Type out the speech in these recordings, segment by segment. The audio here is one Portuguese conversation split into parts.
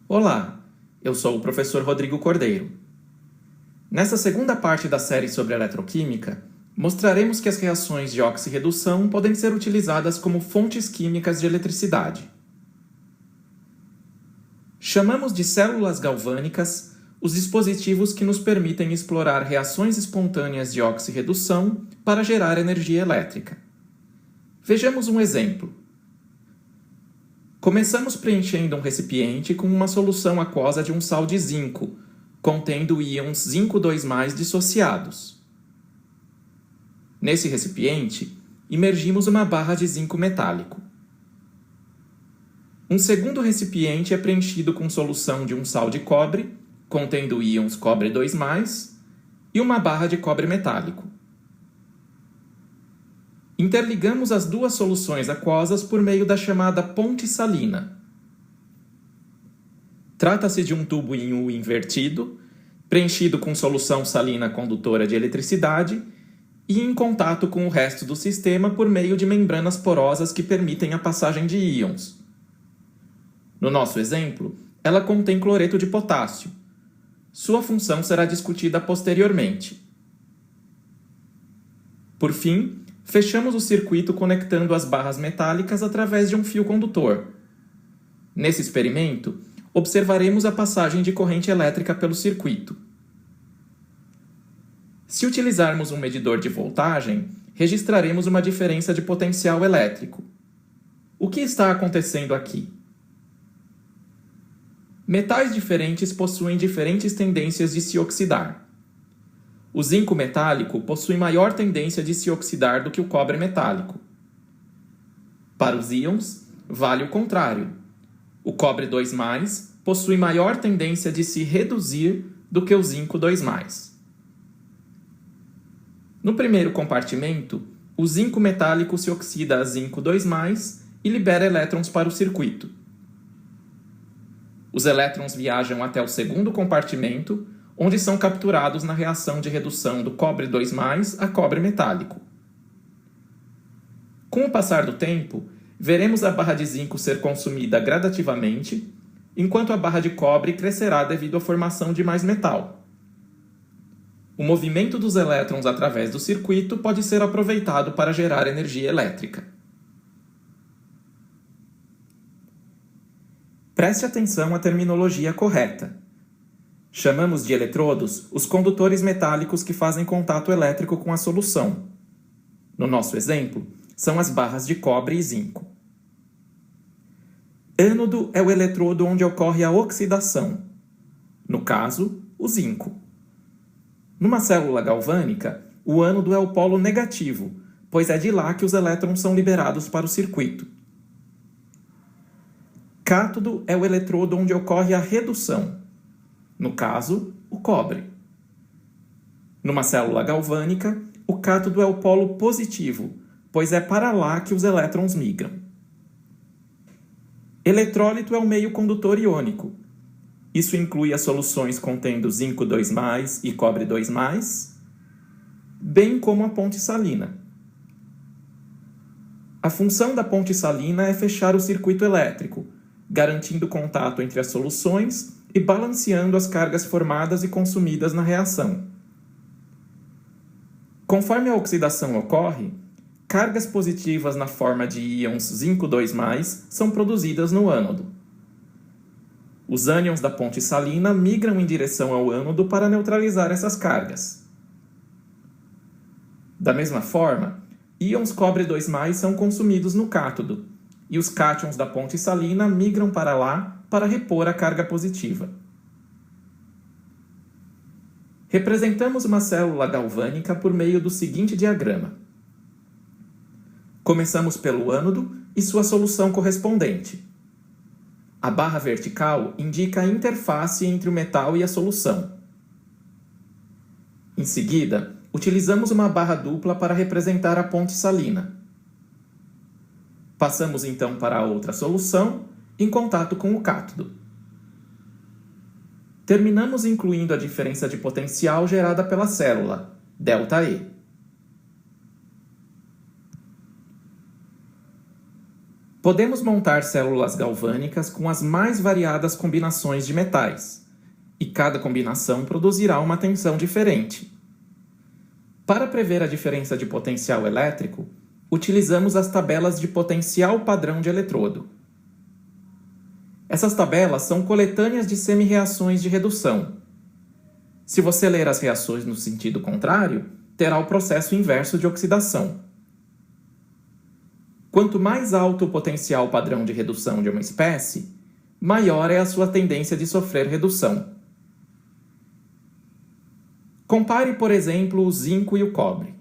Olá, eu sou o professor Rodrigo Cordeiro. Nessa segunda parte da série sobre eletroquímica, mostraremos que as reações de oxirredução podem ser utilizadas como fontes químicas de eletricidade. Chamamos de células galvânicas os dispositivos que nos permitem explorar reações espontâneas de oxirredução para gerar energia elétrica. Vejamos um exemplo. Começamos preenchendo um recipiente com uma solução aquosa de um sal de zinco, contendo íons zinco 2+ dissociados. Nesse recipiente, imergimos uma barra de zinco metálico. Um segundo recipiente é preenchido com solução de um sal de cobre, contendo íons cobre 2+, e uma barra de cobre metálico. Interligamos as duas soluções aquosas por meio da chamada ponte salina. Trata-se de um tubo em U invertido, preenchido com solução salina condutora de eletricidade e em contato com o resto do sistema por meio de membranas porosas que permitem a passagem de íons. No nosso exemplo, ela contém cloreto de potássio. Sua função será discutida posteriormente. Por fim, fechamos o circuito conectando as barras metálicas através de um fio condutor. Nesse experimento, observaremos a passagem de corrente elétrica pelo circuito. Se utilizarmos um medidor de voltagem, registraremos uma diferença de potencial elétrico. O que está acontecendo aqui? Metais diferentes possuem diferentes tendências de se oxidar. O zinco metálico possui maior tendência de se oxidar do que o cobre metálico. Para os íons, vale o contrário. O cobre 2+ possui maior tendência de se reduzir do que o zinco 2+. No primeiro compartimento, o zinco metálico se oxida a zinco 2+ e libera elétrons para o circuito. Os elétrons viajam até o segundo compartimento, onde são capturados na reação de redução do cobre 2+ a cobre metálico. Com o passar do tempo, veremos a barra de zinco ser consumida gradativamente, enquanto a barra de cobre crescerá devido à formação de mais metal. O movimento dos elétrons através do circuito pode ser aproveitado para gerar energia elétrica. Preste atenção à terminologia correta. Chamamos de eletrodos os condutores metálicos que fazem contato elétrico com a solução. No nosso exemplo, são as barras de cobre e zinco. Ânodo é o eletrodo onde ocorre a oxidação. No caso, o zinco. Numa célula galvânica, o ânodo é o polo negativo, pois é de lá que os elétrons são liberados para o circuito. Cátodo é o eletrodo onde ocorre a redução. No caso, o cobre. Numa célula galvânica, o cátodo é o polo positivo, pois é para lá que os elétrons migram. Eletrólito é o meio condutor iônico. Isso inclui as soluções contendo zinco 2+ e cobre 2+, bem como a ponte salina. A função da ponte salina é fechar o circuito elétrico, garantindo contato entre as soluções e balanceando as cargas formadas e consumidas na reação. Conforme a oxidação ocorre, cargas positivas na forma de íons zinco 2+ são produzidas no ânodo. Os ânions da ponte salina migram em direção ao ânodo para neutralizar essas cargas. Da mesma forma, íons cobre 2+ são consumidos no cátodo, e os cátions da ponte salina migram para lá para repor a carga positiva. Representamos uma célula galvânica por meio do seguinte diagrama. Começamos pelo ânodo e sua solução correspondente. A barra vertical indica a interface entre o metal e a solução. Em seguida, utilizamos uma barra dupla para representar a ponte salina. Passamos então para a outra solução, em contato com o cátodo. Terminamos incluindo a diferença de potencial gerada pela célula, ΔE. Podemos montar células galvânicas com as mais variadas combinações de metais, e cada combinação produzirá uma tensão diferente. Para prever a diferença de potencial elétrico, utilizamos as tabelas de potencial padrão de eletrodo. Essas tabelas são coletâneas de semi-reações de redução. Se você ler as reações no sentido contrário, terá o processo inverso de oxidação. Quanto mais alto o potencial padrão de redução de uma espécie, maior é a sua tendência de sofrer redução. Compare, por exemplo, o zinco e o cobre.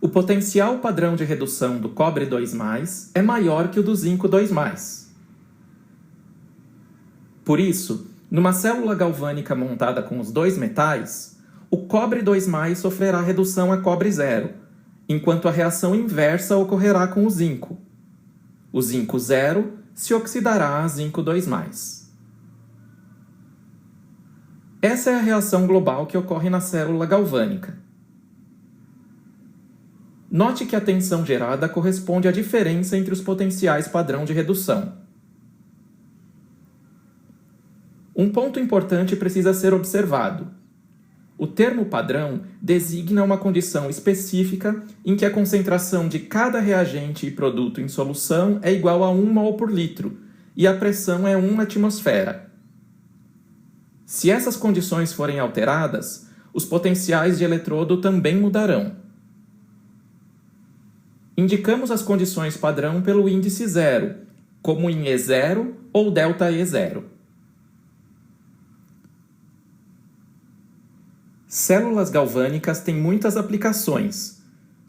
O potencial padrão de redução do cobre 2+, é maior que o do zinco 2+. Por isso, numa célula galvânica montada com os dois metais, o cobre 2+ sofrerá redução a cobre 0, enquanto a reação inversa ocorrerá com o zinco. O zinco 0 se oxidará a zinco 2+. Essa é a reação global que ocorre na célula galvânica. Note que a tensão gerada corresponde à diferença entre os potenciais padrão de redução. Um ponto importante precisa ser observado. O termo padrão designa uma condição específica em que a concentração de cada reagente e produto em solução é igual a 1 mol por litro e a pressão é 1 atmosfera. Se essas condições forem alteradas, os potenciais de eletrodo também mudarão. Indicamos as condições padrão pelo índice 0, como em E0 ou ΔE0. Células galvânicas têm muitas aplicações,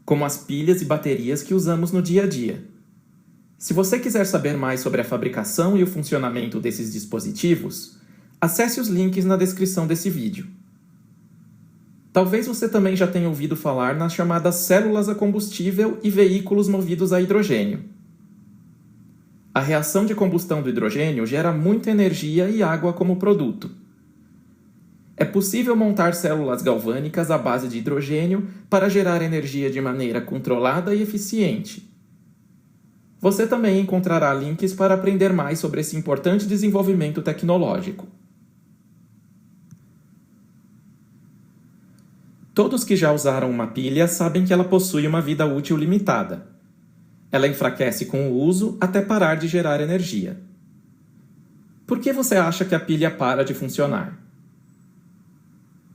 como as pilhas e baterias que usamos no dia a dia. Se você quiser saber mais sobre a fabricação e o funcionamento desses dispositivos, acesse os links na descrição desse vídeo. Talvez você também já tenha ouvido falar nas chamadas células a combustível e veículos movidos a hidrogênio. A reação de combustão do hidrogênio gera muita energia e água como produto. É possível montar células galvânicas à base de hidrogênio para gerar energia de maneira controlada e eficiente. Você também encontrará links para aprender mais sobre esse importante desenvolvimento tecnológico. Todos que já usaram uma pilha sabem que ela possui uma vida útil limitada. Ela enfraquece com o uso até parar de gerar energia. Por que você acha que a pilha para de funcionar?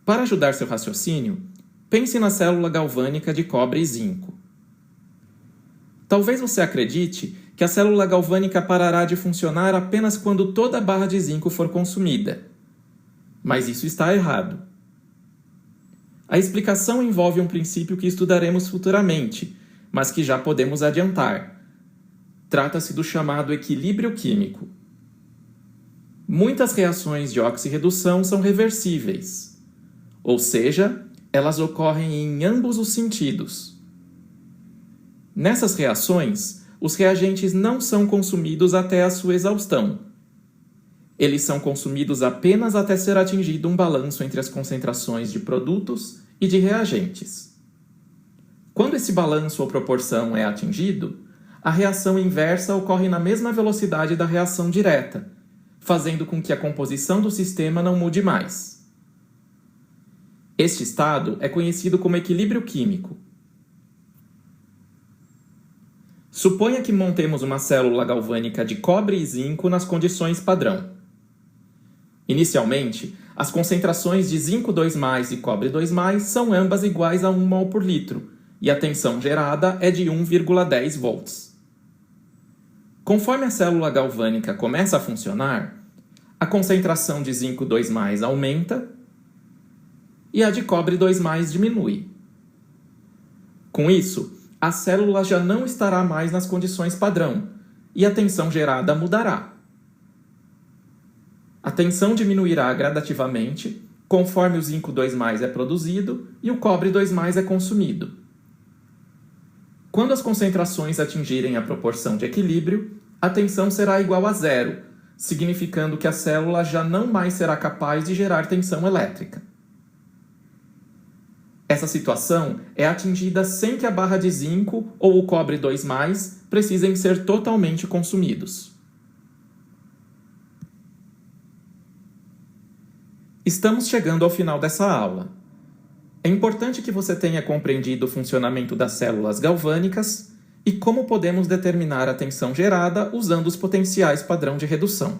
Para ajudar seu raciocínio, pense na célula galvânica de cobre e zinco. Talvez você acredite que a célula galvânica parará de funcionar apenas quando toda a barra de zinco for consumida. Mas isso está errado. A explicação envolve um princípio que estudaremos futuramente, mas que já podemos adiantar. Trata-se do chamado equilíbrio químico. Muitas reações de oxirredução são reversíveis, ou seja, elas ocorrem em ambos os sentidos. Nessas reações, os reagentes não são consumidos até a sua exaustão. Eles são consumidos apenas até ser atingido um balanço entre as concentrações de produtos e de reagentes. Quando esse balanço ou proporção é atingido, a reação inversa ocorre na mesma velocidade da reação direta, fazendo com que a composição do sistema não mude mais. Este estado é conhecido como equilíbrio químico. Suponha que montemos uma célula galvânica de cobre e zinco nas condições padrão. Inicialmente, as concentrações de zinco 2+ e cobre 2+ são ambas iguais a 1 mol por litro, e a tensão gerada é de 1,10 volts. Conforme a célula galvânica começa a funcionar, a concentração de zinco 2+ aumenta e a de cobre 2+ diminui. Com isso, a célula já não estará mais nas condições padrão e a tensão gerada mudará. A tensão diminuirá gradativamente conforme o zinco 2+ é produzido e o cobre 2+ é consumido. Quando as concentrações atingirem a proporção de equilíbrio, a tensão será igual a 0, significando que a célula já não mais será capaz de gerar tensão elétrica. Essa situação é atingida sem que a barra de zinco ou o cobre 2+, precisem ser totalmente consumidos. Estamos chegando ao final dessa aula. É importante que você tenha compreendido o funcionamento das células galvânicas e como podemos determinar a tensão gerada usando os potenciais padrão de redução.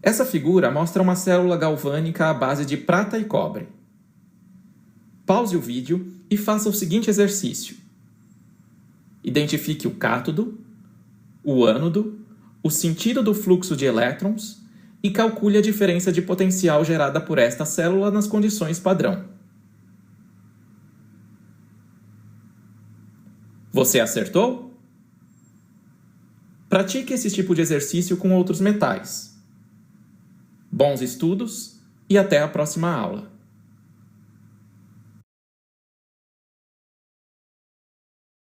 Essa figura mostra uma célula galvânica à base de prata e cobre. Pause o vídeo e faça o seguinte exercício. Identifique o cátodo, o ânodo, o sentido do fluxo de elétrons e calcule a diferença de potencial gerada por esta célula nas condições padrão. Você acertou? Pratique esse tipo de exercício com outros metais. Bons estudos e até a próxima aula!